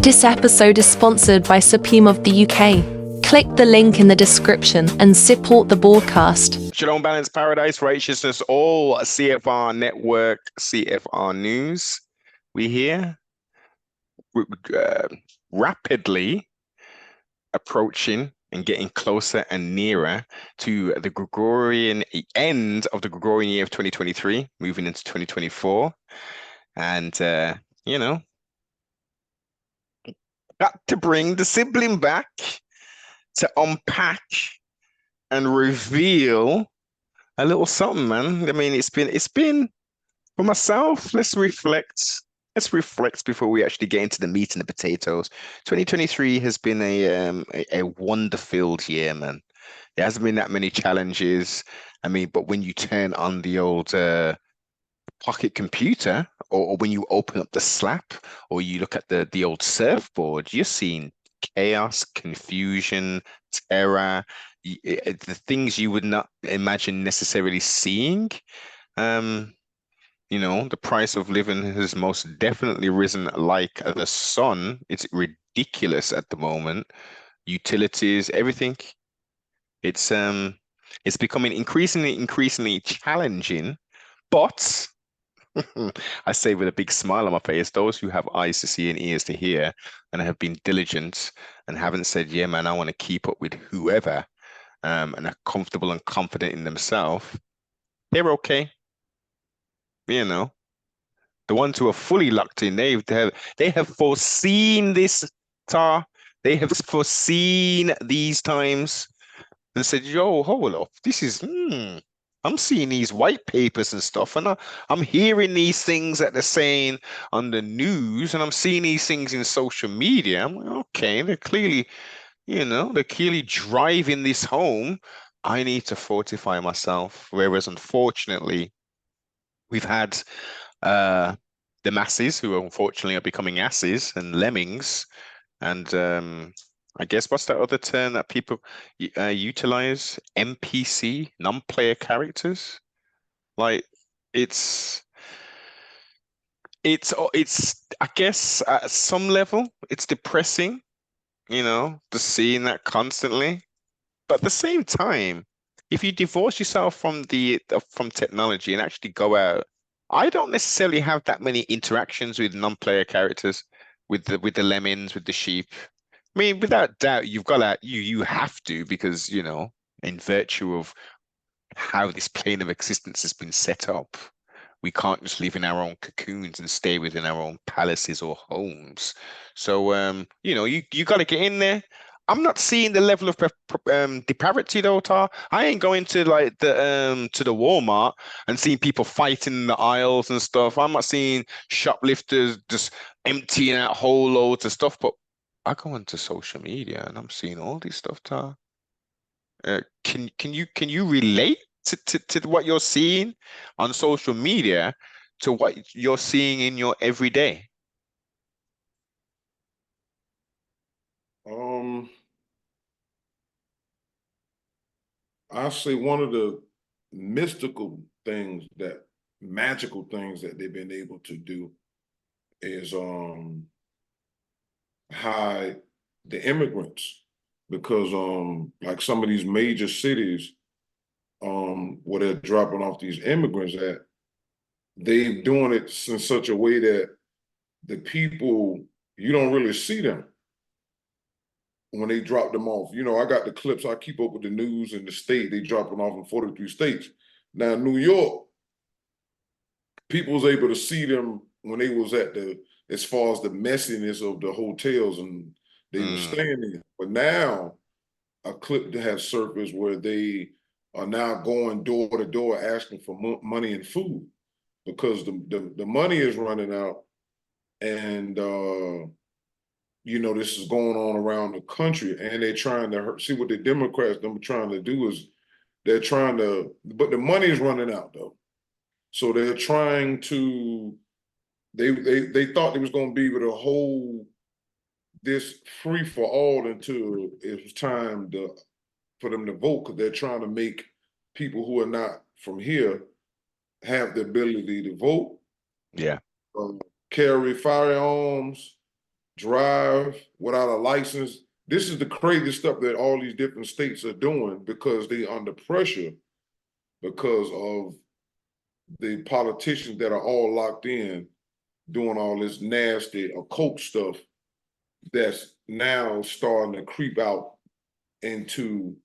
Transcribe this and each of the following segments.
This episode is sponsored by Supreme of the UK. Click the link in the description and support the broadcast. Shalom, balance, paradise, righteousness, all CFR network, CFR news. We here rapidly approaching and getting closer and nearer to the Gregorian end of the Gregorian year of 2023, moving into 2024. And, you know, got to bring the sibling back to unpack and reveal a little something, man. I mean, it's been for myself. Let's reflect before we actually get into the meat and the potatoes. 2023 has been a wonder-filled year, man. There hasn't been that many challenges. I mean, but when you turn on the old pocket computer, or when you open up the Slap, or you look at the old surfboard, you're seeing chaos, confusion, terror, the things you would not imagine necessarily seeing. You know, the price of living has most definitely risen like the sun. It's ridiculous at the moment. Utilities, everything. It's becoming increasingly challenging, but I say with a big smile on my face, those who have eyes to see and ears to hear and have been diligent and haven't said, yeah, man, I want to keep up with whoever, and are comfortable and confident in themselves, they're okay. You know, the ones who are fully locked in, they have foreseen this, Tar. They have foreseen these times and said, yo, hold up, this is I'm seeing these white papers and stuff, and I'm hearing these things that they're saying on the news, and I'm seeing these things in social media. I'm like, okay, they're clearly, they're clearly driving this home. I need to fortify myself. Whereas, unfortunately, we've had the masses who unfortunately are becoming asses and lemmings, and I guess what's that other term that people utilize? NPC, non-player characters. Like it's I guess at some level it's depressing, to seeing that constantly. But at the same time, if you divorce yourself from from technology and actually go out, I don't necessarily have that many interactions with non-player characters, with the lemmings, with the sheep. I mean, without doubt, you've got to you have to, because in virtue of how this plane of existence has been set up, we can't just live in our own cocoons and stay within our own palaces or homes. So you got to get in there. I'm not seeing the level of depravity though, Tar. I ain't going to like to the Walmart and seeing people fighting in the aisles and stuff. I'm not seeing shoplifters just emptying out whole loads of stuff. But I go onto social media and I'm seeing all this stuff, Tar. Can you relate to what you're seeing on social media to what you're seeing in your everyday? I say one of the magical things that they've been able to do is hide the immigrants, because like some of these major cities where they're dropping off these immigrants at, they're doing it in such a way that the people, you don't really see them when they drop them off. I got the clips. I keep up with the news in the state. They drop them off in 43 states. Now, in New York, people was able to see them when they was as far as the messiness of the hotels and they were staying there. But now, a clip that has surfaced where they are now going door to door asking for money and food, because the money is running out, and this is going on around the country, and they're trying to see what the Democrats are trying to do is they're trying to, but the money is running out though. So they're trying to, they thought they was going to be able to hold this free for all until it was time for them to vote, because they're trying to make people who are not from here have the ability to vote. Yeah. Carry firearms, drive without a license. This is the crazy stuff that all these different states are doing because they under pressure because of the politicians that are all locked in doing all this nasty occult stuff that's now starting to creep out into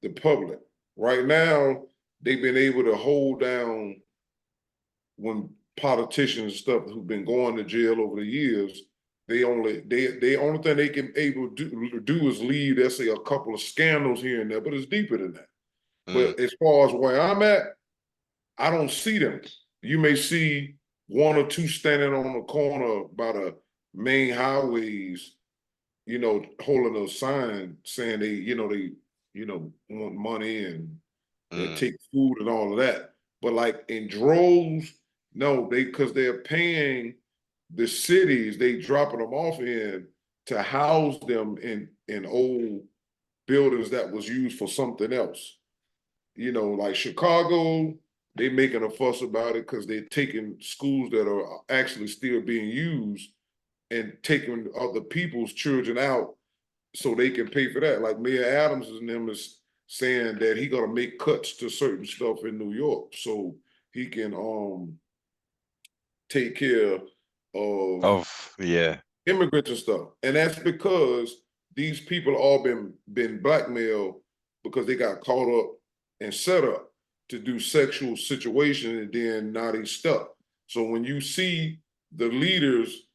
the public. Right now, they've been able to hold down when politicians and stuff who've been going to jail over the years. They only thing they can able to do is leave, let's say, a couple of scandals here and there, but it's deeper than that. But as far as where I'm at, I don't see them. You may see one or two standing on the corner by the main highways, holding a sign saying they want money and they take food and all of that. But like in droves, no, because they're paying the cities they dropping them off in to house them in old buildings that was used for something else. Like Chicago, they making a fuss about it because they're taking schools that are actually still being used and taking other people's children out so they can pay for that. Like Mayor Adams and them is saying that he gonna make cuts to certain stuff in New York so he can take care of immigrants and stuff. And that's because these people all been blackmailed because they got caught up and set up to do sexual situations, and then now they stuck. So when you see the leaders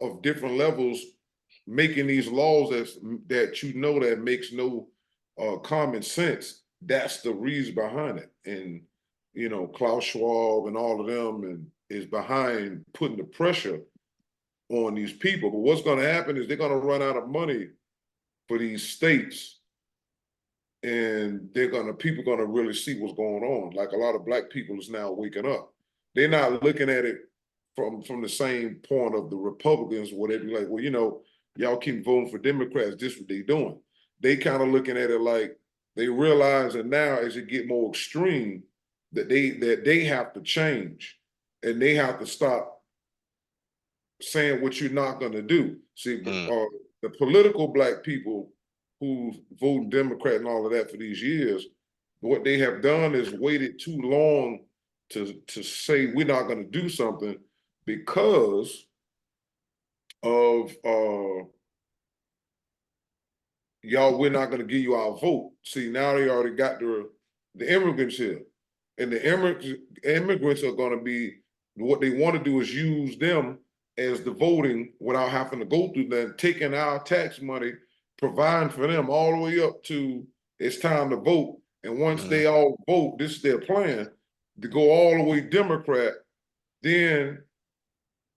of different levels making these laws that that makes no common sense, that's the reason behind it. And Klaus Schwab and all of them and is behind putting the pressure on these people. But what's going to happen is they're going to run out of money for these states, and people are going to really see what's going on. Like a lot of black people is now waking up. They're not looking at it from the same point of the Republicans, where they be like, well, y'all keep voting for Democrats, this is what they doing. They kind of looking at it like they realize that now as it get more extreme, that they have to change and they have to stop saying what you're not going to do. See, the political black people who vote Democrat and all of that for these years, what they have done is waited too long to say we're not going to do something because of y'all, we're not going to give you our vote. See, now they already got the immigrants here, and the immigrants are going to be, what they want to do is use them as the voting without having to go through that, taking our tax money, providing for them all the way up to it's time to vote. And once they all vote, this is their plan, to go all the way Democrat, then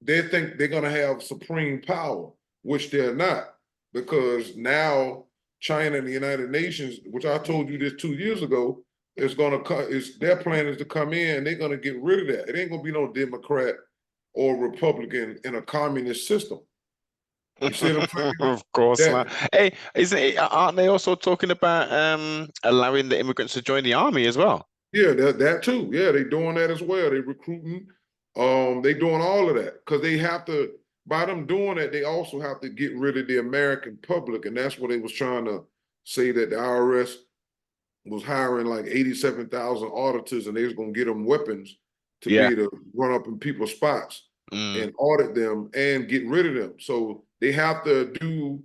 they think they're going to have supreme power, which they're not, because now China and the United Nations, which I told you this 2 years ago, is going to their plan is to come in and they're going to get rid of that. It ain't going to be no Democrat or Republican in a communist system. You see what I'm saying? Of course not. Hey, aren't they also talking about allowing the immigrants to join the army as well? Yeah, that too. Yeah, they doing that as well. They recruiting. They doing all of that because they have to. By them doing that, they also have to get rid of the American public, and that's what they was trying to say, that the IRS was hiring like 87,000 auditors, and they was gonna get them weapons to be able to run up in people's spots and audit them and get rid of them. So they have to do.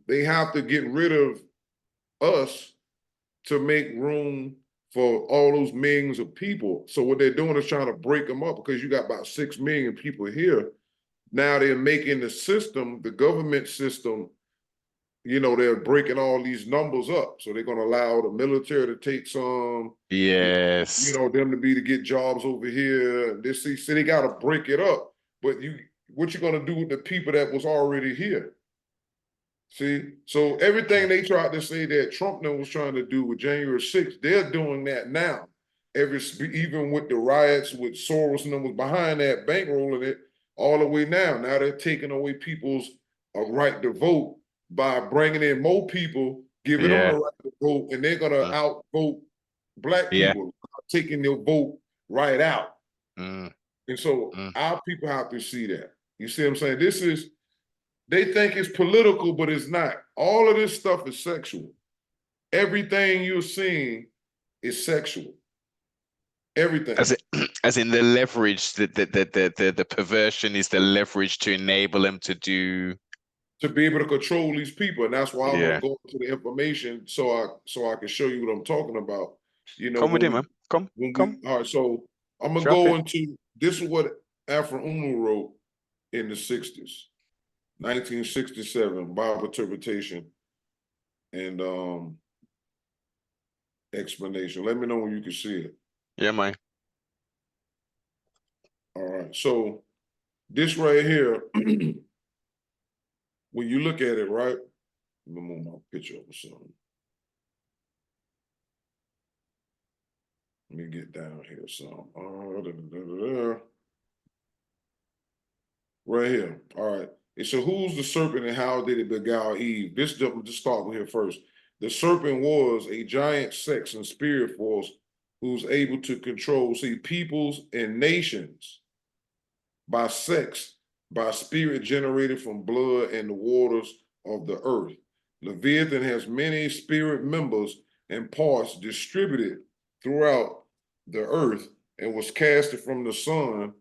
They have to get rid of us to make room for all those millions of people. So what they're doing is trying to break them up, because you got about 6 million people here. Now they're making the system, the government system, they're breaking all these numbers up. So they're going to allow the military to take some, them to get jobs over here. So they got to break it up. But what you going to do with the people that was already here? See, so everything they tried to say that Trump was trying to do with January 6th, they're doing that now. Even with the riots with Soros and them was behind that, bankrolling it all the way now. Now they're taking away people's right to vote by bringing in more people, giving them the right to vote, and they're gonna outvote black people, taking their vote right out. And so our people have to see that. You see what I'm saying? They think it's political, but it's not. All of this stuff is sexual. Everything you're seeing is sexual. Everything. As in the leverage, the perversion is the leverage to enable them to do. To be able to control these people, and that's why I want Yeah. to go into the information so I can show you what I'm talking about. You know, Come with him, man. Come. all right, so I'm gonna Drop go it. into this is what TarKinooNpooh wrote in the 60s, 1967, Bible interpretation and explanation. Let me know when you can see it. Yeah, man. All right, so this right here, when you look at it, right? Let me move my picture over something. Let me get down here some. Right here. All right. It said, who's the serpent and how did it beguile Eve? This just start with here first. The serpent was a giant sex and spirit force who's able to control, see, peoples and nations by sex, by spirit generated from blood and the waters of the earth. Leviathan has many spirit members and parts distributed throughout the earth and was casted from the sun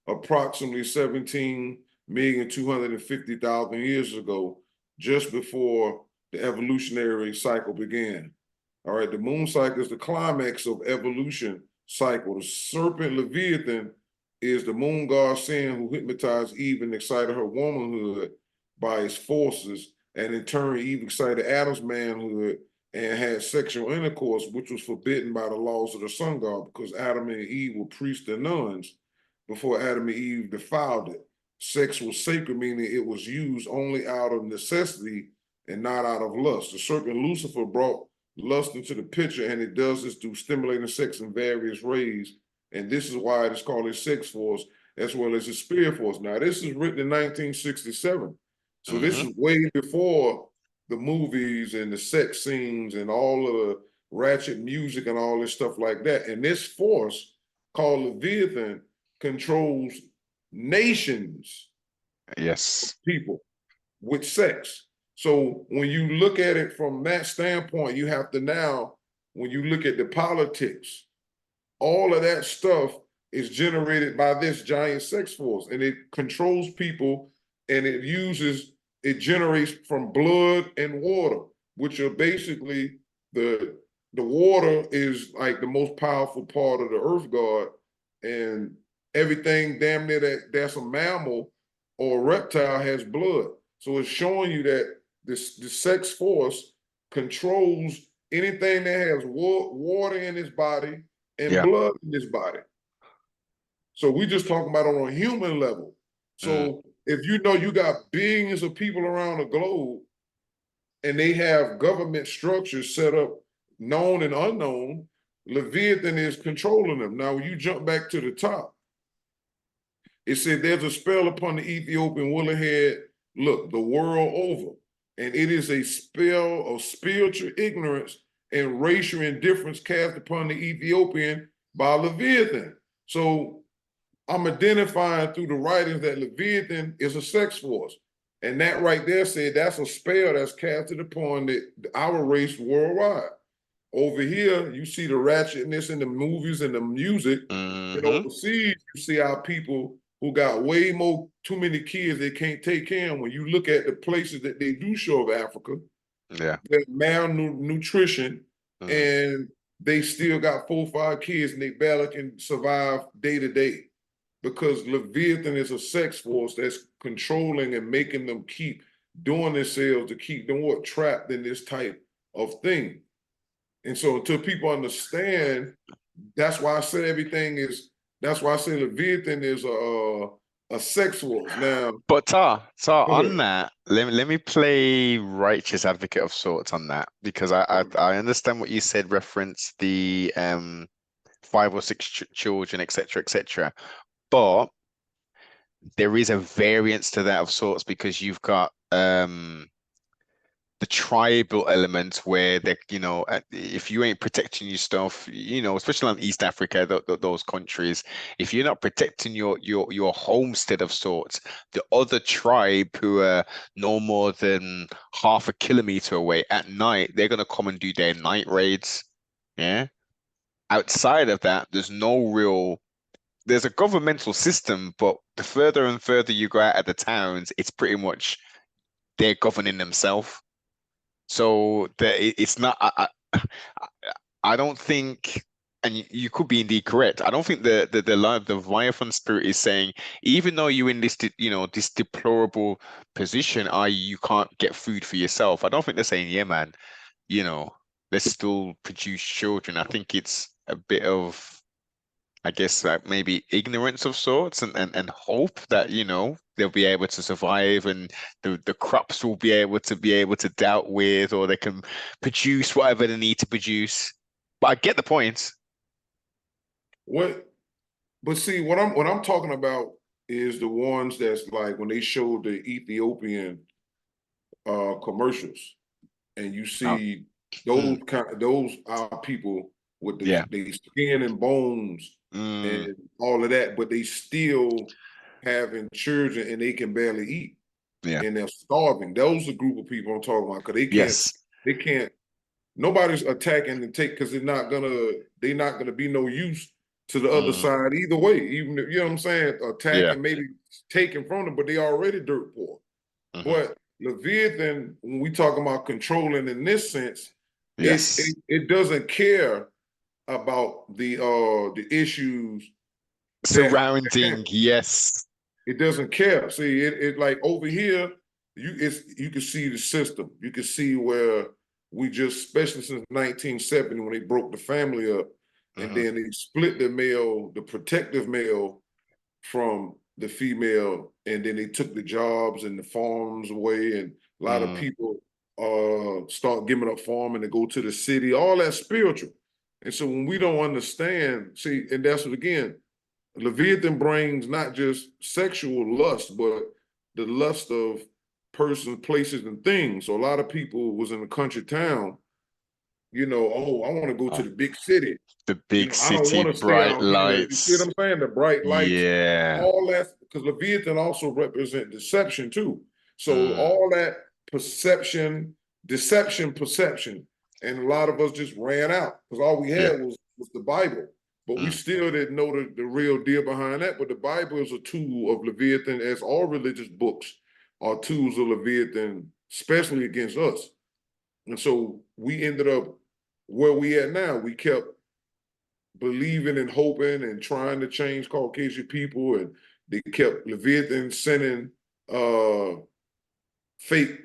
approximately 17,250,000 years ago, just before the evolutionary cycle began. All right, the moon cycle is the climax of evolution cycle. The serpent Leviathan is the moon god Sin who hypnotized Eve and excited her womanhood by his forces, and in turn Eve excited Adam's manhood and had sexual intercourse, which was forbidden by the laws of the sun god because Adam and Eve were priests and nuns before Adam and Eve defiled it. Sex was sacred, meaning it was used only out of necessity and not out of lust. The serpent Lucifer brought lust into the picture, and it does this through stimulating sex in various ways. And this is why it is called a sex force as well as a spirit force. Now, this is written in 1967. So this is way before the movies and the sex scenes and all of the ratchet music and all this stuff like that. And this force called Leviathan controls nations, Yes. people with sex. So when you look at it from that standpoint, you have to now, when you look at the politics, all of that stuff is generated by this giant sex force, and it controls people, and it generates from blood and water, which are basically the water is like the most powerful part of the earth god, and everything damn near that's a mammal or a reptile has blood. So it's showing you that the sex force controls anything that has water in its body and Yeah. blood in his body. So we just talking about on a human level. So if you know you got billions of people around the globe and they have government structures set up, known and unknown, Leviathan is controlling them. Now, when you jump back to the top, it said there's a spell upon the Ethiopian willow head, look, the world over. And it is a spell of spiritual ignorance and racial indifference cast upon the Ethiopian by Leviathan. So I'm identifying through the writings that Leviathan is a sex force. And that right there said that's a spell that's casted upon our race worldwide. Over here, you see the ratchetness in the movies and the music. And overseas, you see our people who got way more, too many kids they can't take care of. When you look at the places that they do show of Africa, Yeah. they're malnutrition, and they still got 4 or 5 kids and they barely can survive day to day because Leviathan is a sex force that's controlling and making them keep doing themselves to keep them trapped in this type of thing. And so until people understand, that's why I said that's why I say Leviathan is a sex force. Now, But Tar, go on ahead. that, let me play righteous advocate of sorts on that because I understand what you said, reference the 5 or 6 children, etc., etc. But there is a variance to that of sorts because you've got the the tribal element where they, you know, if you ain't protecting your stuff, you know, especially in East Africa, those countries, if you're not protecting your homestead of sorts, the other tribe who are no more than half a kilometer away at night, they're gonna come and do their night raids. Yeah. Outside of that, there's a governmental system, but the further and further you go out of the towns, it's pretty much they're governing themselves. So it's not. I don't think, and you could be indeed correct. I don't think the Leviathan spirit is saying, even though you're in this, you know, this deplorable position, i.e., you can't get food for yourself. I don't think they're saying, yeah, man, you know, let's still produce children. I think it's a bit of, I guess, like maybe ignorance of sorts, and hope that, you know, they'll be able to survive, and the crops will be able to dealt with, or they can produce whatever they need to produce. But I get the point. What? But see, what I'm talking about is the ones that's like when they showed the Ethiopian commercials, and you Oh, see mm, those are people with yeah. the skin and bones Mm, and all of that, but they still having children and they can barely eat yeah. and they're starving. Those are the group of people I'm talking about because Yes. they can't. Nobody's attacking and take because they're not gonna be no use to the other Mm, side either way. Even if, you know what I'm saying, yeah. attacking maybe taking from them, but they already dirt poor. Hmm. But Leviathan, when we talk about controlling in this sense, Yes. it doesn't care about the issues that Surrounding. Yes. it doesn't care. See, it like over here, you can see the system. You can see where we just, especially since 1970 when they broke the family up, and Hmm. then they split the male, the protective male, from the female, and then they took the jobs and the farms away, and a lot of Mm, people start giving up farming to go to the city. All that spiritual, and so when we don't understand, see, and that's what again Leviathan brings not just sexual lust, but the lust of persons, places, and things. So a lot of people was in a country town, you know, oh, I want to go to uh, the big city. the You big know, I don't city want to stay bright out here. You see what lights. I'm saying? The bright lights, Yeah. all that, because Leviathan also represent deception too. So Mm, all that perception, and a lot of us just ran out because all we yeah. had was the Bible, but we Mm, still didn't know the real deal behind that. But the Bible is a tool of Leviathan, as all religious books are tools of Leviathan, especially against us. And so we ended up where we at now. We kept believing and hoping and trying to change Caucasian people, and they kept Leviathan sending uh, fake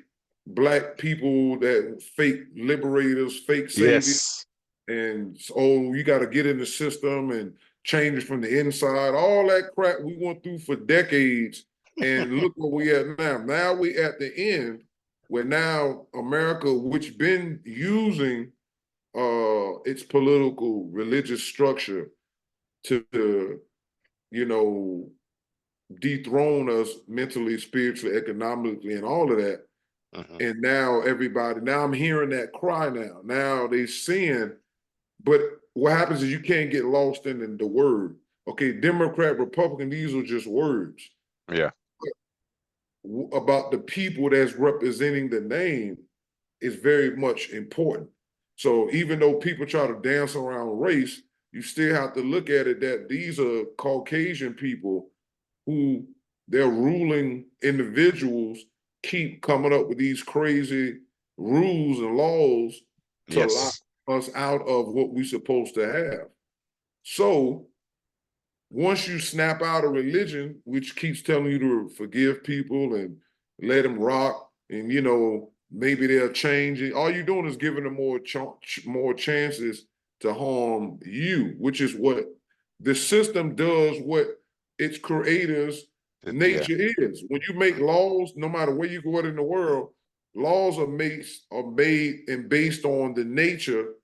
black people, that fake liberators, fake saviors, yes. and oh, you got to get in the system and change it from the inside. All that crap we went through for decades, and look where we at now. Now we at the end where now America, which been using its political religious structure to you know dethrone us mentally, spiritually, economically, and all of that. Hmm. And now everybody, now I'm hearing that cry now. Now they seeing, but what happens is you can't get lost in the word. Okay, Democrat, Republican, these are just words. Yeah. About the people that's representing the name is very much important. So even though people try to dance around race, you still have to look at it that these are Caucasian people who their ruling individuals keep coming up with these crazy rules and laws to lock Yes. us out of what we're supposed to have. So once you snap out of religion, which keeps telling you to forgive people and let them rock, and you know maybe they'll change it. All you're doing is giving them more chances to harm you, which is what the system does. What its creators' Yeah. nature is. When you make laws, no matter where you go out in the world, laws are made and based on the nature,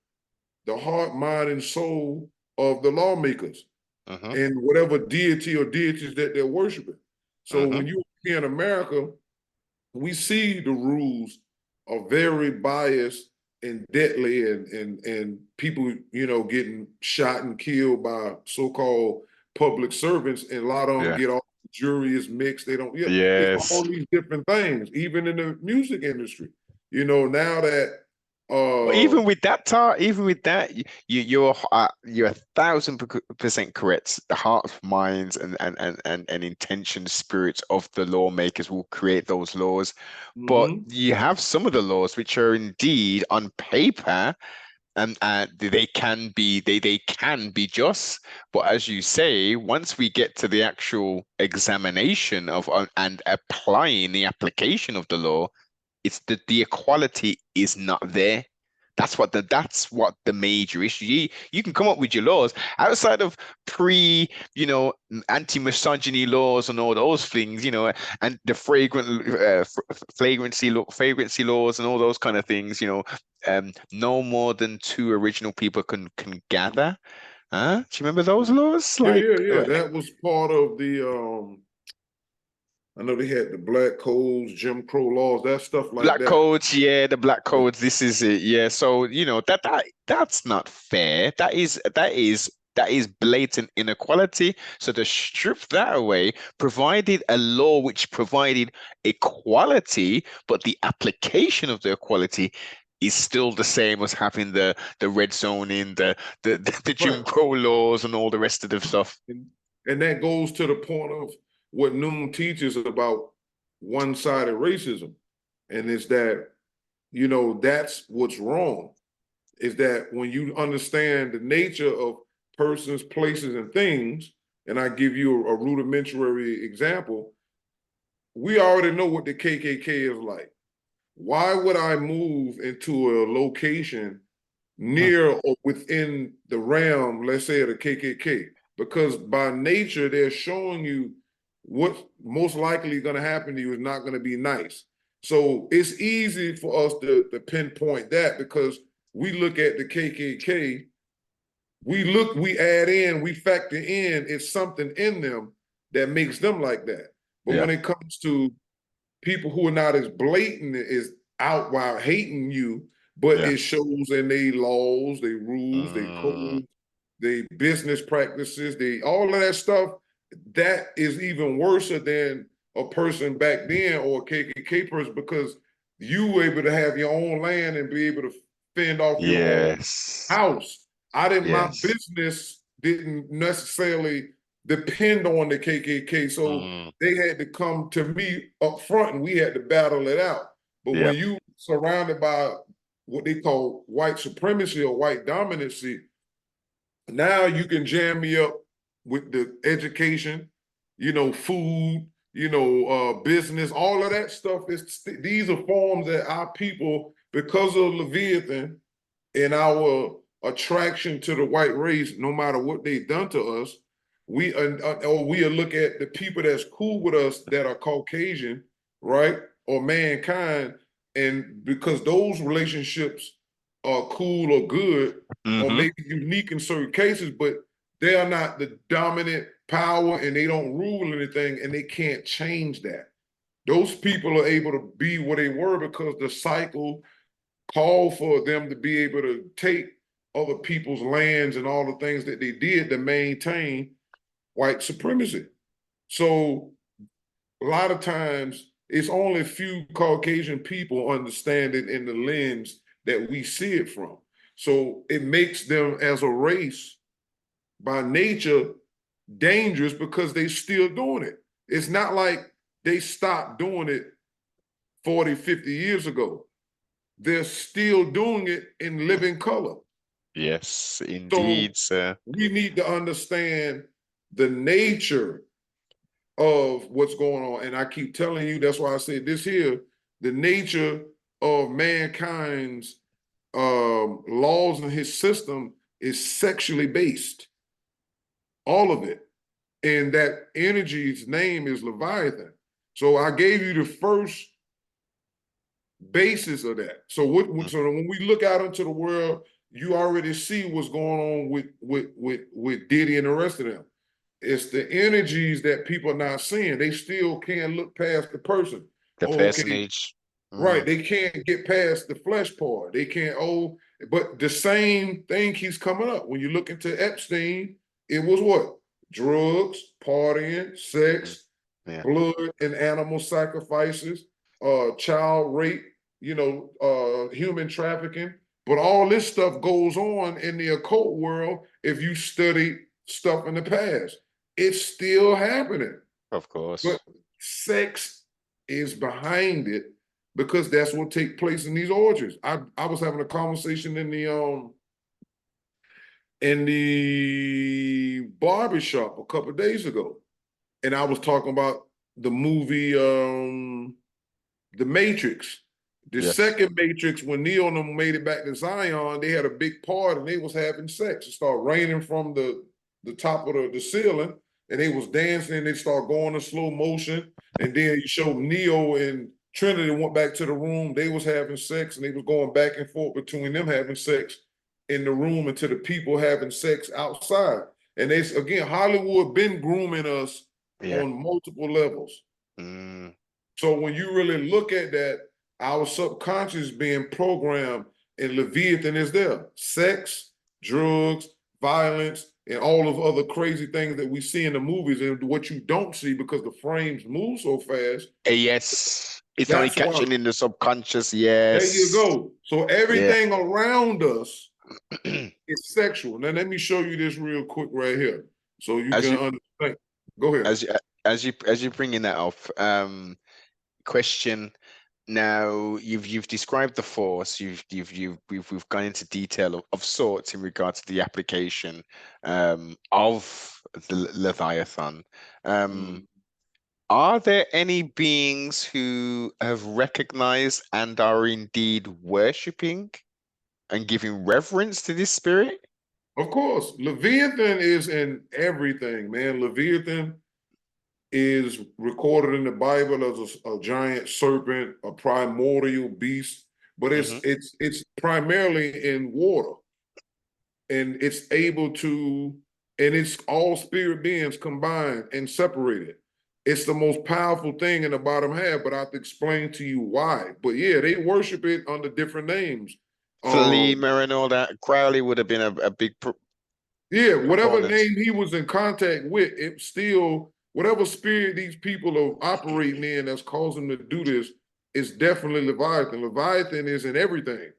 the heart, mind, and soul of the lawmakers Hmm. and whatever deity or deities that they're worshiping. So Hmm. when you here in America, we see the rules are very biased and deadly, and people, you know, getting shot and killed by so-called public servants, and a lot of them Yeah. get off. The jury is mixed. They don't. Yeah, it's Yes. all these different things, even in the music industry. You know, now that But even with that, even with that, you're 1,000% correct. The hearts, minds, and intention, spirits of the lawmakers will create those laws. But mhm. you have some of the laws which are indeed on paper, and they can be just. But as you say, once we get to the actual examination of and applying the application of the law, it's the equality is not there. That's what the major issue. You can come up with your laws outside of pre, anti-misogyny laws and all those things, and the flagrancy laws and all those kind of things. No more than two original people can gather. Huh? Do you remember those laws? Yeah, Like, yeah, yeah. That was part of the. I know they had the black codes, Jim Crow laws, that stuff like Black that. codes, yeah, the black codes. This is it, yeah. So that's not fair. That is blatant inequality. So to strip that away, provided a law which provided equality, but the application of the equality is still the same as having the red zoning, the Jim Right. Crow laws, and all the rest of the stuff. And that goes to the point of what Noon teaches about one-sided racism. And it's that, that's what's wrong, is that when you understand the nature of persons, places, and things, and I give you a rudimentary example, we already know what the KKK is like. Why would I move into a location Mm. near or within the realm, let's say, of the KKK? Because by nature, they're showing you what's most likely going to happen to you is not going to be nice. So it's easy for us to pinpoint that, because we look at the KKK, we add in, we factor in, it's something in them that makes them like that. But Yeah, when it comes to people who are not as blatant as out while hating you, but yeah. it shows in their laws, their rules, their Mm, codes, their business practices, they all of that stuff. That is even worse than a person back then or a KKK person, because you were able to have your own land and be able to fend off your own yes, house. My yes. business didn't necessarily depend on the KKK, so Mm, they had to come to me up front, and we had to battle it out. But yeah. when you surrounded by what they call white supremacy or white dominancy, now you can jam me up with the education, food, business, all of that stuff. These are forms that our people, because of Leviathan and our attraction to the white race, no matter what they've done to us, we'll look at the people that's cool with us that are Caucasian, right, or mankind, and because those relationships are cool or good or Mm-hmm. maybe unique in certain cases, but they are not the dominant power and they don't rule anything, and they can't change that. Those people are able to be what they were because the cycle called for them to be able to take other people's lands and all the things that they did to maintain white supremacy. So a lot of times it's only a few Caucasian people understand it in the lens that we see it from. So it makes them as a race by nature dangerous because they still doing it. It's not like they stopped doing it 40, 50 years ago. They're still doing it in living color. Yes, So indeed, sir. we need to understand the nature of what's going on. And I keep telling you, that's why I said this here, the nature of mankind's laws and his system is sexually based, all of it. And that energy's name is Leviathan. So I gave you the first basis of that. So Mm. so when we look out into the world, you already see what's going on with Diddy and the rest of them. It's the energies that people are not seeing. They still can't look past the person. The Oh, okay, personage. Right. They can't get past the flesh part. They can't, but the same thing keeps coming up. When you look into Epstein, it was what? Drugs, partying, Mm. sex, Yeah. blood and animal sacrifices, child rape, human trafficking. But all this stuff goes on in the occult world if you study stuff in the past. It's still happening. Of course. But sex is behind it because that's what take place in these orgies. I was having a conversation in the barbershop a couple of days ago, and I was talking about the movie The Matrix. The Yes. second Matrix, when Neo and them made it back to Zion, they had a big party and they was having sex. It started raining from the top of the ceiling, and they was dancing and they started going in slow motion. And then you showed Neo and Trinity went back to the room. They was having sex and they was going back and forth between them having sex in the room and to the people having sex outside. And they, again, Hollywood been grooming us Yeah. on multiple levels. Mm. So when you really look at that, our subconscious being programmed, and Leviathan is there. Sex, drugs, violence, and all of other crazy things that we see in the movies, and what you don't see because the frames move so fast. Yes. It's only That's why. catching in the subconscious. There you Yes. go. So Yeah. everything around us is sexual. Now let me show you this real quick right here, so you As can you understand. Go ahead. as you bringing that up, question. Now you've described the force. We've gone into detail of sorts in regard to the application of the Leviathan. Are there any beings who have recognized and are indeed worshipping and giving reverence to this spirit? Of course, Leviathan is in everything, man. Leviathan is recorded in the Bible as a giant serpent, a primordial beast, but Hmm. it's primarily in water, and it's able to, and it's all spirit beings combined and separated. It's the most powerful thing in the bottom half, but I have to explain to you why. But yeah, they worship it under different names. Thelema and all that. Crowley would have been a big Yeah, whatever proponent. name he was in contact with, it still, whatever spirit these people are operating in that's causing them to do this, is definitely Leviathan. Leviathan is in everything.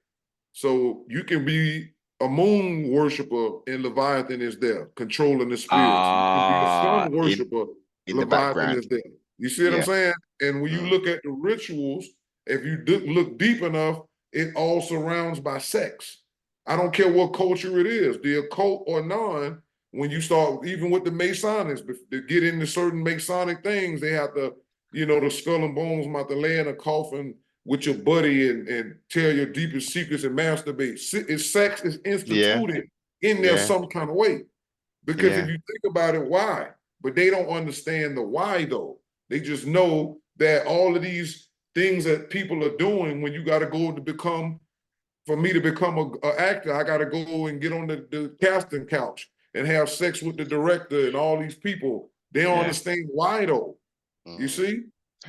So you can be a moon worshiper and Leviathan is there, controlling the spirits. You can be a sun In worshiper, the Leviathan background. is there. You see what I'm Yeah. saying? And when you Mm. look at the rituals, if you look deep enough, it all surrounds by sex. I don't care what culture it is, the occult or non. When you start, even with the Masonics, to get into certain Masonic things, they have to, the skull and bones about to lay in a coffin with your buddy and tell your deepest secrets and masturbate. Sex is Yeah. instituted in there Yeah. some kind of way. Because if Yeah. you think about it, why? But they don't understand the why though. They just know that all of these things that people are doing, when you got to go to become, for me to become a actor, I got to go and get on the casting couch and have sex with the director and all these people. They don't Yeah. understand why though. You Mm. see?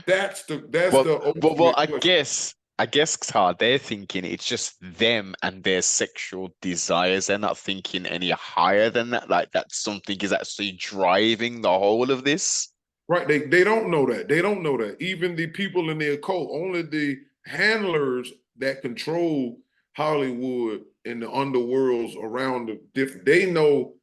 That's Well, the well, ultimate question. I guess, Tar, they're thinking it's just them and their sexual desires. They're not thinking any higher than that. Like that something is actually driving the whole of this. Right. They don't know that. They don't know that. Even the people in the occult, only the handlers that control Hollywood and the underworlds around the different, they know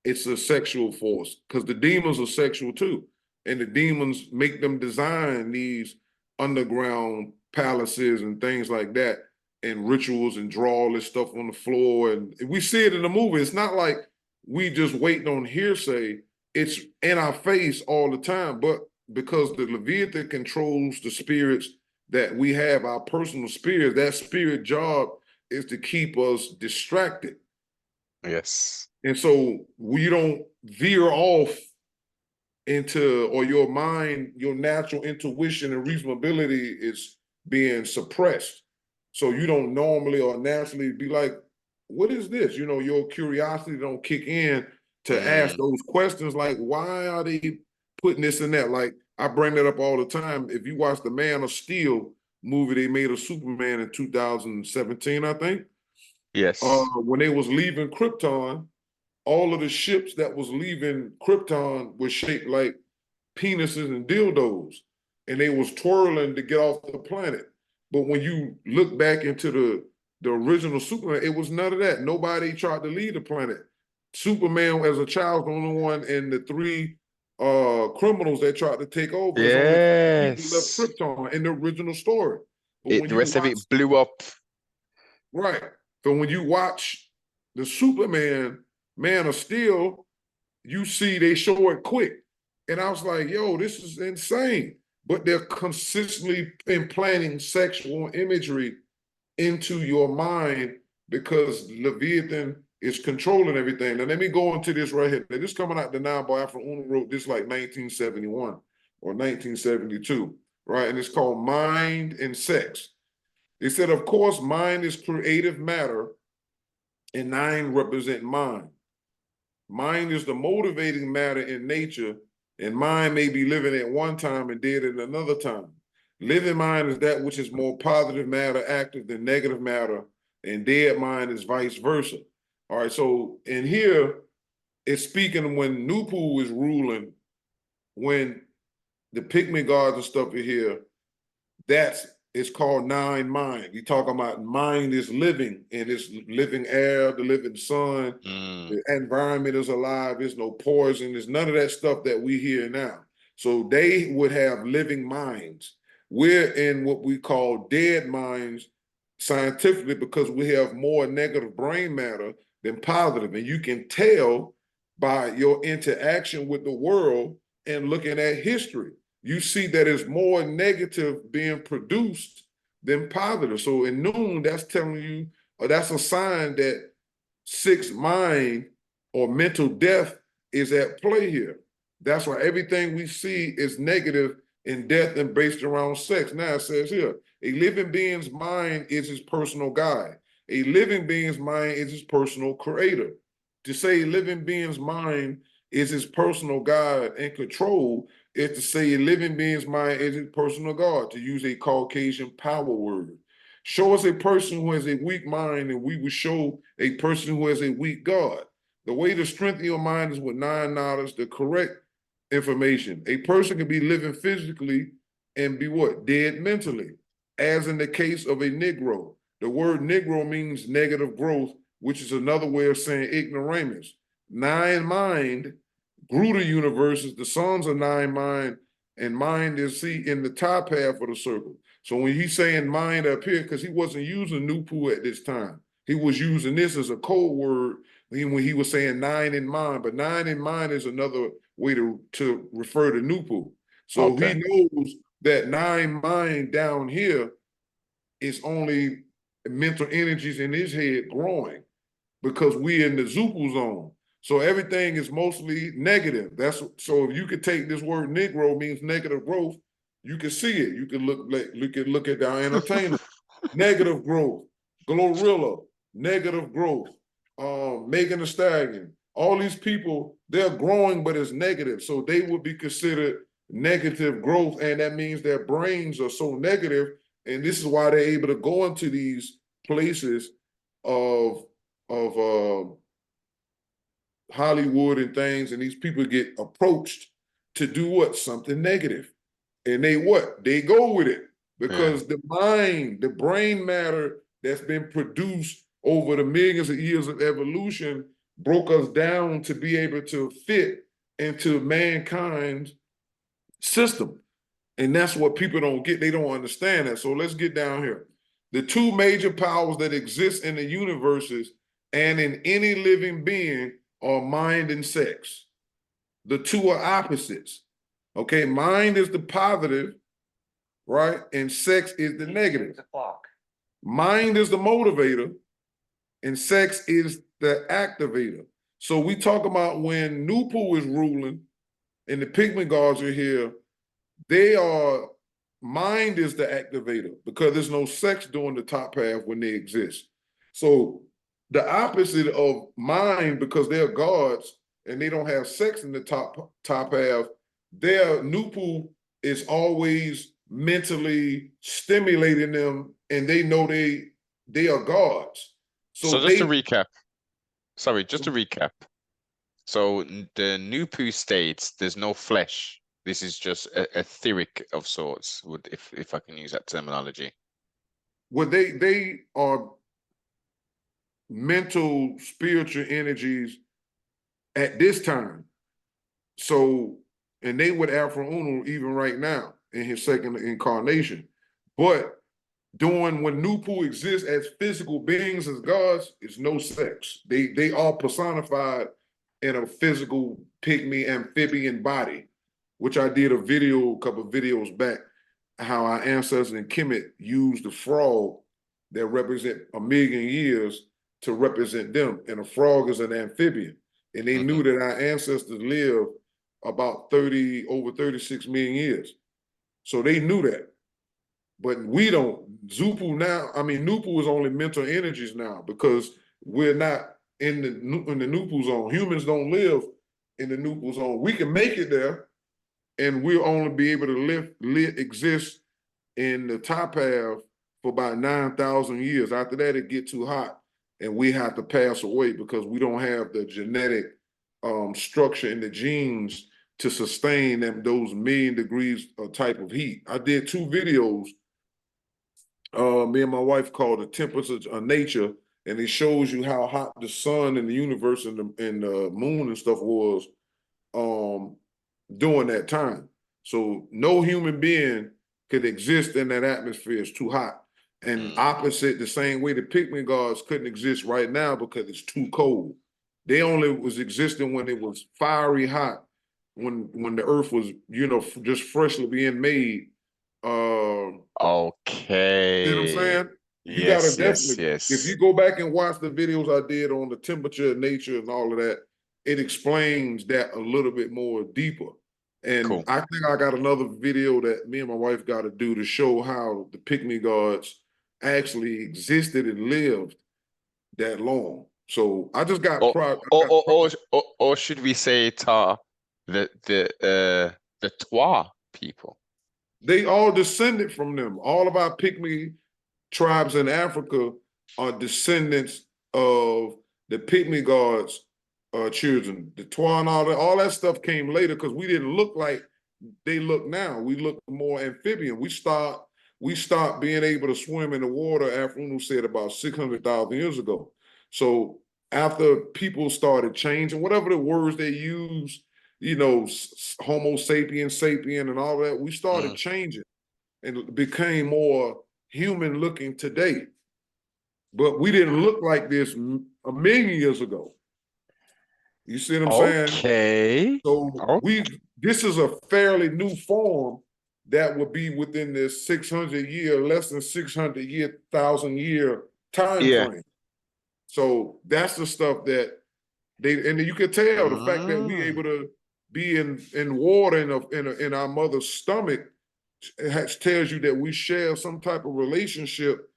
it's a sexual force because the demons are sexual too. And the demons make them design these underground palaces and things like that and rituals and draw all this stuff on the floor. And we see it in the movie. It's not like we just waiting on hearsay. It's in our face all the time. But because the Leviathan controls the spirits that we have, our personal spirits, that spirit job is to keep us distracted. Yes. And so we don't veer off into, or your mind, your natural intuition and reasonability is being suppressed. So you don't normally or naturally be like, what is this? Your curiosity don't kick in to ask Mm. those questions like, why are they putting this and that? Like I bring that up all the time. If you watch The Man of Steel, movie they made of Superman in 2017, I think. Yes. When they was leaving Krypton, all of the ships that was leaving Krypton were shaped like penises and dildos, and they was twirling to get off the planet. But when you look back into the original Superman, it was none of that. Nobody tried to leave the planet. Superman, as a child, was the only one, and the three criminals that tried to take over is only people left Yes. Krypton in the original story. But when The you rest of watch, it blew up. right, so when you watch the Superman Man of Steel, you see they show it quick. And I was like, yo, this is insane. But they're consistently implanting sexual imagery into your mind because Leviathan is controlling everything. Now, let me go into this right here. Now, this coming out the Now by Alfred Uno wrote this like 1971 or 1972, right? And it's called Mind and Sex. They said, of course, mind is creative matter and nine represent mind. Mind is the motivating matter in nature, and mind may be living at one time and dead at another time. Living mind is that which is more positive matter active than negative matter, and dead mind is vice versa. All right, so in here, it's speaking when Nupu is ruling, when the pygmy gods and stuff are here, it's called nine mind. We talking about mind is living, and it's living air, the living sun, the environment is alive, there's no poison, there's none of that stuff that we hear now. So they would have living minds. We're in what we call dead minds scientifically because we have more negative brain matter than positive. And you can tell by your interaction with the world and looking at history. You see that it's more negative being produced than positive. So in noon, that's telling you, or that's a sign that sixth mind or mental death is at play here. That's why everything we see is negative in death and based around sex. Now it says here, a living being's mind is his personal guide. A living being's mind is his personal creator. To say a living being's mind is his personal guide and control is to say a living being's mind is his personal God, to use a Caucasian power word. Show us a person who has a weak mind, and we will show a person who has a weak God. The way to strengthen your mind is with nine knowledge, the correct information. A person can be living physically and be what? Dead mentally, as in the case of a Negro. The word Negro means negative growth, which is another way of saying ignoramus. Nine mind grew the universe is the sons of nine mind, and mind is see in the top half of the circle. So when he's saying mind up here, because he wasn't using Nupu at this time, he was using this as a code word when he was saying nine in mind, but nine in mind is another way to refer to Nupu. So Okay. he knows that nine mind down here is only mental energies in his head growing because we in the Zupu zone. So everything is mostly negative. So if you could take this word Negro means negative growth, you can see it. You can look at our entertainment. Negative growth, Glorilla, negative growth, Megan Thee Stallion. All these people, they're growing, but it's negative. So they would be considered negative growth, and that means their brains are so negative. And this is why they're able to go into these places of Hollywood and things, and these people get approached to do what? Something negative. And they what? They go with it because the mind, the brain matter that's been produced over the millions of years of evolution broke us down to be able to fit into mankind's system. And that's what people don't get. They don't understand that. So let's get down here. The two major powers that exist in the universes and in any living being are mind and sex. The two are opposites. Okay, mind is the positive, right? And sex is the negative. The clock. Mind is the motivator, and sex is the activator. So we talk about when Nupu is ruling and the pygmy gods are here, mind is the activator because there's no sex during the top half when they exist. So the opposite of mind, because they're gods and they don't have sex in the top half, their Nupu is always mentally stimulating them, and they know they are gods. So So just to they recap, sorry, just to recap. So the Nupu states there's no flesh. This is just etheric of sorts, would if I can use that terminology. what they are mental, spiritual energies at this time. So, and they with Alpha Uno even right now in his second incarnation. But during when Nupu exists as physical beings, as gods, it's no sex. They are personified in a physical pygmy amphibian body, which I did a couple of videos back, how our ancestors in Kemet used the frog that represent 1,000,000 years to represent them. And a frog is an amphibian. And they knew that our ancestors lived about over 36 million years. So they knew that. But we don't. Nupu is only mental energies now because we're not in the Nupu zone. Humans don't live in the Nupu zone. We can make it there, and we'll only be able to exist in the top half for about 9,000 years. After that, it get too hot, and we have to pass away because we don't have the genetic structure in the genes to sustain those 1,000,000 degrees type of heat. I did 2 videos. Me and my wife called The Temperature of Nature, and it shows you how hot the sun and the universe and the moon and stuff was during that time. So no human being could exist in that atmosphere. It's too hot. And opposite, the same way the pygmy gods couldn't exist right now because it's too cold. They only was existing when it was fiery hot, when the earth was, just freshly being made. See what I'm Okay. saying? You gotta Yes, yes, definitely, if yes. you go back and watch the videos I did on the temperature of nature and all of that, it explains that a little bit more deeper. And Cool. I think I got another video that me and my wife got to do to show how the pygmy gods actually existed and lived that long. So I just got Or pro. or or or, or should we say the Twa people? They all descended from them. All of our pygmy tribes in Africa are descendants of the pygmy gods' children. The Twa and all that stuff came later because we didn't look like they look now. We look more amphibian. We stopped being able to swim in the water, Afrunu said, about 600,000 years ago. So after people started changing, whatever the words they use, Homo sapien, sapien, and all that, we started changing and became more human looking today. But we didn't look like this 1,000,000 years ago. You see what I'm saying? Okay. So this is a fairly new form that would be within this 600-year, less than 600,000 year time Yeah. frame. So that's the stuff that and you can tell the fact that we able Mm. to be in water in our mother's stomach tells you that we share some type of relationship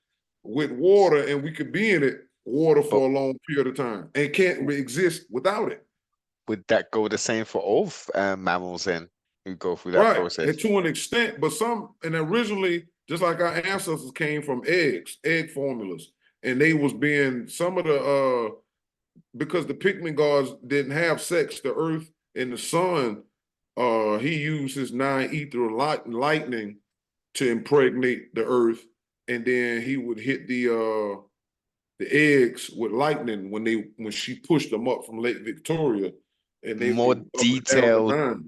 with water, and we could be in water But for a long period of time and can't exist without it. would that go the same for all mammals then who go through that Right. And process? to an extent, but originally, just like our ancestors came from egg formulas, and they was being some of the because the pygmy gods didn't have sex, the earth and the sun, he used his 9 ethereal lightning to impregnate the earth, and then he would hit the eggs with lightning when she pushed them up from Lake Victoria, and they More were up and down the detailed, Nile.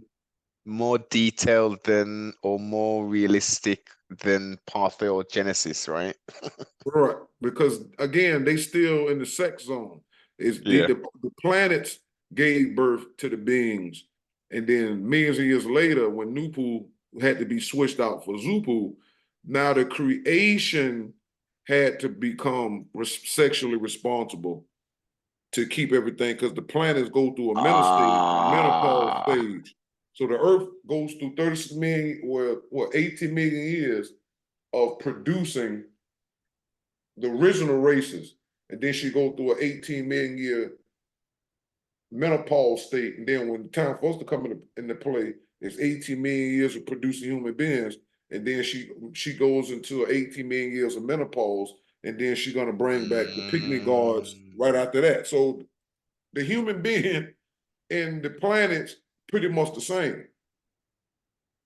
more detailed than or more realistic than parthenogenesis, right? Right, because again, they still in the sex zone. Is Yeah. the planets gave birth to the beings, and then millions of years later, when Nupu had to be switched out for Zupu, now the creation had to become sexually responsible to keep everything, because the planets go through a menopause Ah, stage. So the Earth goes through 36 million, or 18 million years of producing the original races, and then she go through an 18 million year menopause state, and then when the time for us to come into play, it's 18 million years of producing human beings, and then she goes into 18 million years of menopause, and then she's gonna bring back the pygmy gods right after that. So the human being and the planet's pretty much the same.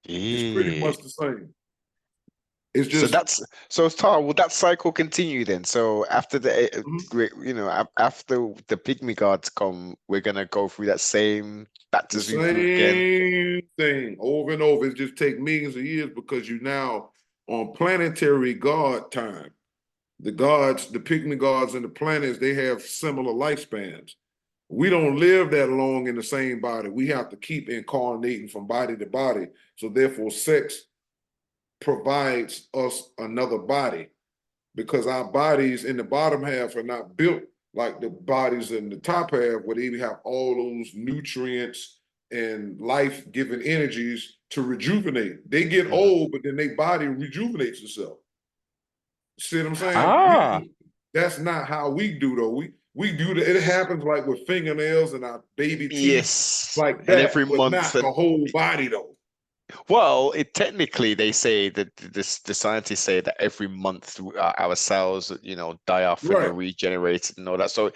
It's pretty Yeah. much the same. It's So just so Tar, will that cycle continue then? So after after the pygmy gods come, we're gonna go through that same back to the Zupu again. same thing over and over. It just take millions of years because you now on planetary god time. The gods, the pygmy gods and the planets, they have similar lifespans. We don't live that long in the same body. We have to keep incarnating from body to body. So therefore, sex provides us another body because our bodies in the bottom half are not built like the bodies in the top half, where they have all those nutrients and life-giving energies to rejuvenate. They get old, but then their body rejuvenates itself. See what I'm Ah, saying? That's not how we do though. We do that. It happens like with fingernails and our baby teeth, yes. like And every that, but month, not the and whole body though. well, it technically they say that the scientists say that every month our cells, die off and they're Right. regenerated and all that. So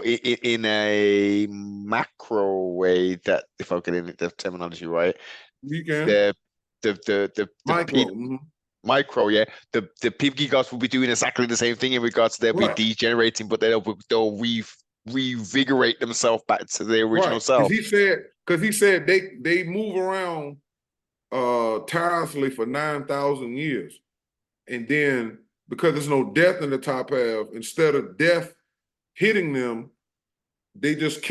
in a macro way, that if I'm getting the terminology right, You can. the the Micro. Mhm. micro, yeah, the pygmy gods will be doing exactly the same thing in regards to they'll be Right. degenerating, but they'll revigorate themselves back to their original Right. Because self. he said they move around tirelessly for 9,000 years. And then because there's no death in the top half, instead of death hitting them, they just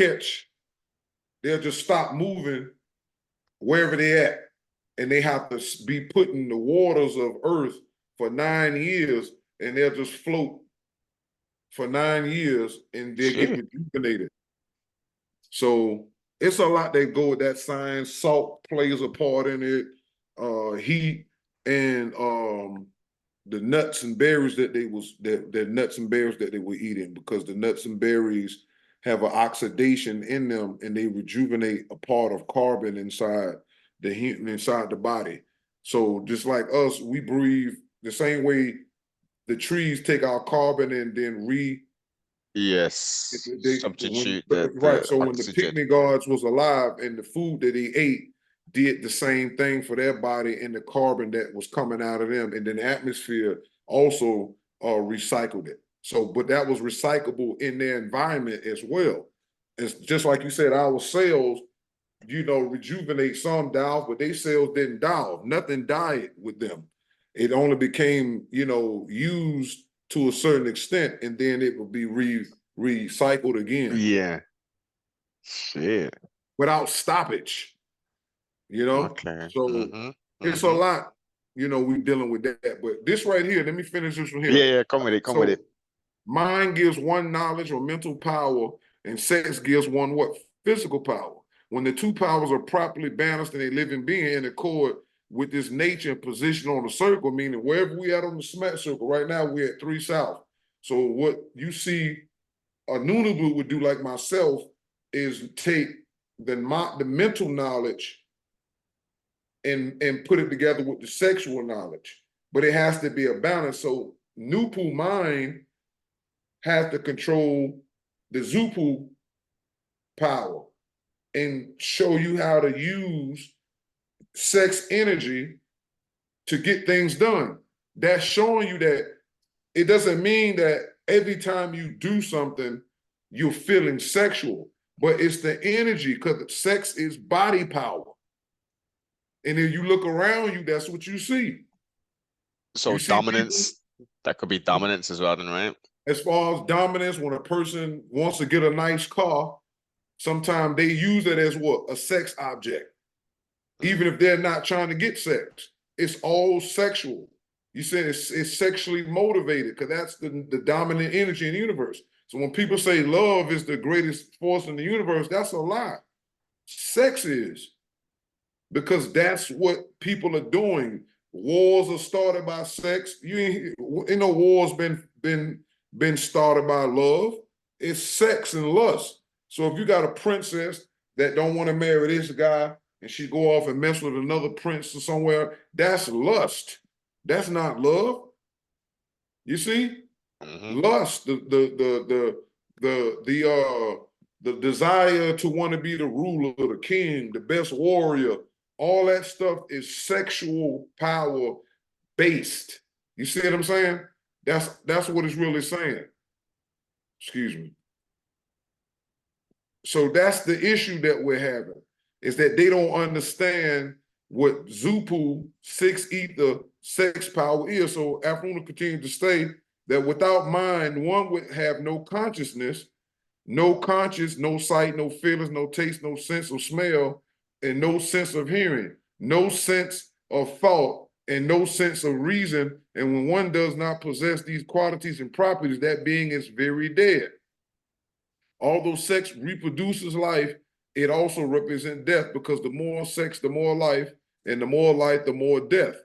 they'll just stop moving wherever they're at. And they have to be put in the waters of Earth for 9 years, and they'll just float for 9 years and they'll get Shit. rejuvenated. So it's a lot that go with that science. Salt plays a part in it. Heat and the nuts and berries that the nuts and berries that they were eating, because the nuts and berries have an oxidation in them and they rejuvenate a part of carbon inside the body. So just like us, we breathe the same way the trees take our carbon and then Yes. Substitute right. the So when the oxygen. pygmy gods was alive and the food that they ate did the same thing for their body and the carbon that was coming out of them, and then the atmosphere also recycled it. So, but that was recyclable in their environment as well. It's just like you said, our cells, rejuvenate, some die off, but they cells didn't die off. Nothing died with them. It only became, used to a certain extent, and then it would be recycled again Yeah. Shit. without stoppage. Okay. So Mm-hmm. it's a Mm-hmm. lot. We're dealing with that. But this right here, let me finish this one Yeah, here. yeah, come with it, come with So it. mind gives one knowledge or mental power, and sex gives one what? Physical power. When the two powers are properly balanced in a living being in accord with this nature and position on the circle, meaning wherever we at on the smack circle, right now we're at 3 south. So what you see a Nunavut would do, like myself, is take the mental knowledge and put it together with the sexual knowledge. But it has to be a balance. So Nupu mind has to control the Zupu power and show you how to use sex energy to get things done. That's showing you that it doesn't mean that every time you do something, you're feeling sexual, but it's the energy, because sex is body power. And if you look around you, that's what you see. So You see people, dominance, that could be dominance as well, then, right? as far as dominance, when a person wants to get a nice car, sometimes they use it as what? A sex object. Even if they're not trying to get sex. It's all sexual. You said it's sexually motivated, because that's the dominant energy in the universe. So when people say love is the greatest force in the universe, that's a lie. Sex is, because that's what people are doing. Wars are started by sex. Wars been started by love. It's sex and lust. So if you got a princess that don't want to marry this guy and she go off and mess with another prince or somewhere, that's lust. That's not love. You see, lust, the desire to want to be the ruler, the king, the best warrior, all that stuff is sexual power based. You see what I'm saying? That's what it's really saying. Excuse me. So that's the issue that we're having, is that they don't understand what Zupu, six ether, sex power is. So Afruna continues to state that without mind, one would have no consciousness, no conscience, no sight, no feelings, no taste, no sense of smell, and no sense of hearing, no sense of thought, and no sense of reason. And when one does not possess these qualities and properties, that being is very dead. Although sex reproduces life, it also represents death, because the more sex, the more life, and the more life, the more death.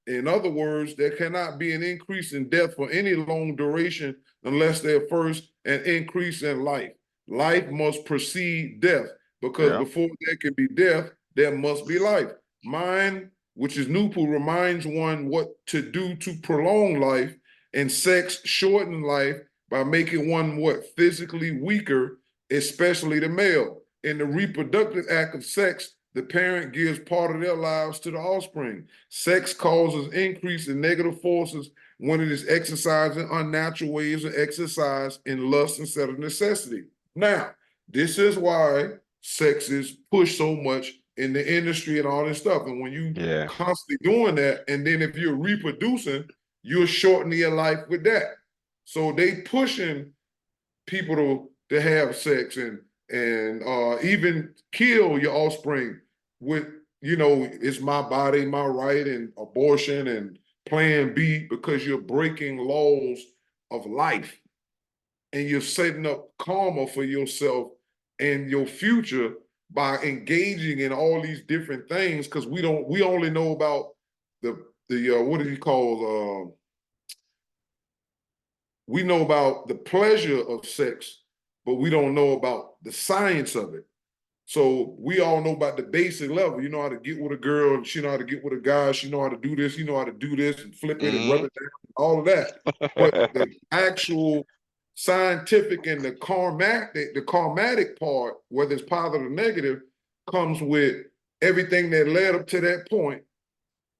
In other words, there cannot be an increase in death for any long duration unless there's first an increase in life. Life must precede death, because before there can be death, there must be life. Mind, which is Nupu, reminds one what to do to prolong life, and sex shorten life by making one what? Physically weaker, especially the male. In the reproductive act of sex, the parent gives part of their lives to the offspring. Sex causes increase in negative forces when it is exercised in unnatural ways or exercised in lust instead of necessity. Now, this is why sex is pushed so much in the industry and all this stuff. And when you constantly doing that, and then if you're reproducing, you're shortening your life with that. So they pushing people to have sex and even kill your offspring with, you know, it's my body, my right, and abortion and plan B, because you're breaking laws of life and you're setting up karma for yourself and your future by engaging in all these different things. Because we only know about the what do you call we know about the pleasure of sex, but we don't know about the science of it. So we all know about the basic level. You know how to get with a girl, and she know how to get with a guy. She know how to do this. You know how to do this and flip it and rub it down, all of that. But the actual scientific and the karmatic part, whether it's positive or negative, comes with everything that led up to that point.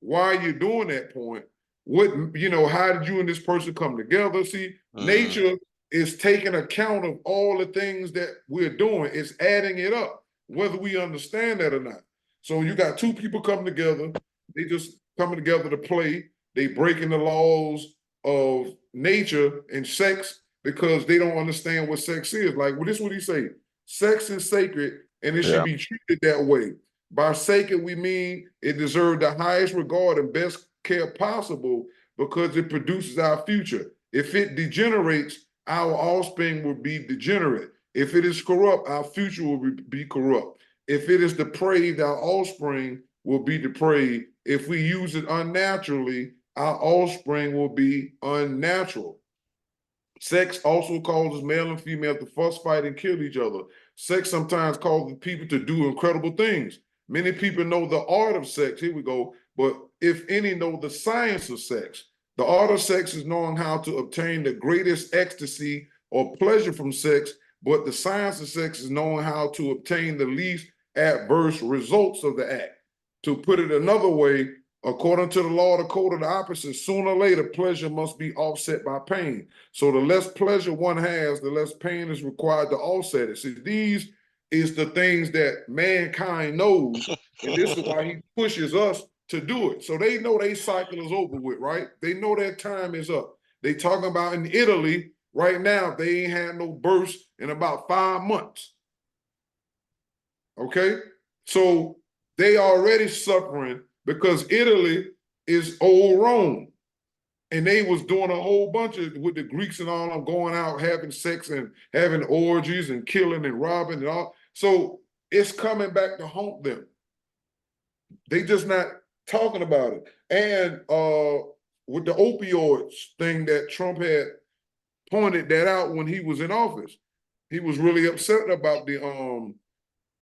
Why are you doing that point? What, you know, how did you and this person come together? See, nature is taking account of all the things that we're doing. It's adding it up, whether we understand that or not. So you got two people coming together. They just coming together to play. They breaking the laws of nature and sex because they don't understand what sex is. Like, well, this is what he say. Sex is sacred and it should be treated that way. By sacred, we mean it deserves the highest regard and best care possible because it produces our future. If it degenerates, our offspring will be degenerate. If it is corrupt, our future will be corrupt. If it is depraved, our offspring will be depraved. If we use it unnaturally, our offspring will be unnatural. Sex also causes male and female to fuss, fight, and kill each other. Sex sometimes causes people to do incredible things. Many people know the art of sex, here we go, but if any know the science of sex. The art of sex is knowing how to obtain the greatest ecstasy or pleasure from sex, but the science of sex is knowing how to obtain the least adverse results of the act. To put it another way, according to the law of the code of the opposite, sooner or later, pleasure must be offset by pain. So the less pleasure one has, the less pain is required to offset it. See, these is the things that mankind knows, and this is why he pushes us to do it. So they know their cycle is over with, right? They know their time is up. They talking about in Italy right now, they ain't had no births in about 5 months. Okay? So they already suffering because Italy is old Rome. And they was doing a whole bunch of, with the Greeks and all, them going out having sex and having orgies and killing and robbing and all. So it's coming back to haunt them. They just not talking about it. And with the opioids thing that Trump had pointed that out when he was in office, he was really upset about the